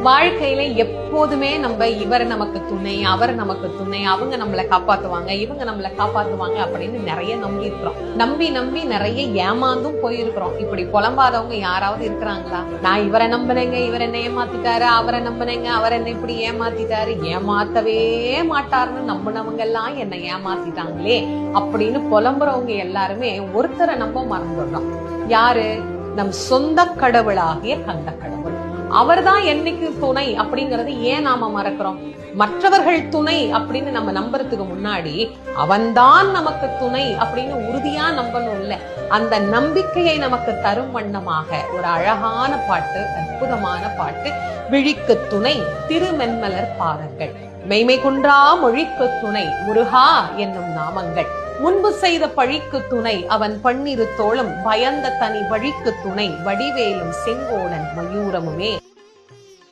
வாழ்க்கையில எப்போதுமே நம்ம இவர் நமக்கு துணை, அவர் நமக்கு துணை, அவங்க நம்மளை காப்பாத்துவாங்க, இவங்க நம்மளை காப்பாத்துவாங்க அப்படின்னு நிறைய நம்பி இருக்கிறோம். நம்பி நம்பி நிறைய ஏமாந்தும் போயிருக்கிறோம். இப்படி புலம்பாதவங்க யாராவது இருக்கிறாங்களா? நான் இவரை நம்பினேங்க, இவர் என்ன ஏமாத்திட்டாரு, அவரை நம்பினேங்க, அவர் என்ன இப்படி ஏமாத்திட்டாரு, ஏமாத்தவே மாட்டாருன்னு நம்பினவங்க எல்லாம் என்ன ஏமாத்திட்டாங்களே அப்படின்னு புலம்புறவங்க எல்லாருமே ஒருத்தரை நம்ம மறந்துடுறோம். யாரு? நம் சொந்த கடவுளாகிய கந்த கடவுள். அவர்தான் என்னைக்கு துணை அப்படிங்கறது ஏன் நாம மறக்கிறோம்? மற்றவர்கள் துணை அப்படின்னு நம்ம நம்புறதுக்கு முன்னாடி அவன்தான் நமக்கு துணை அப்படின்னு உறுதியா நம்பணும். இல்ல, அந்த நம்பிக்கையை நமக்கு தரும் வண்ணமாக ஒரு அழகான பாட்டு, அற்புதமான பாட்டு, விழிக்கு துணை திருமென்மலர் பாதங்கள், மெய்மை குன்றா மொழிக்கு துணை முருகா என்னும் நாமங்கள், முன்பு செய்த பழிக்கு துணை அவன் பன்னிரு தோளும், பயந்த தனி வழிக்கு துணை வடிவேலும் செங்கோடன் மயூரமுமே.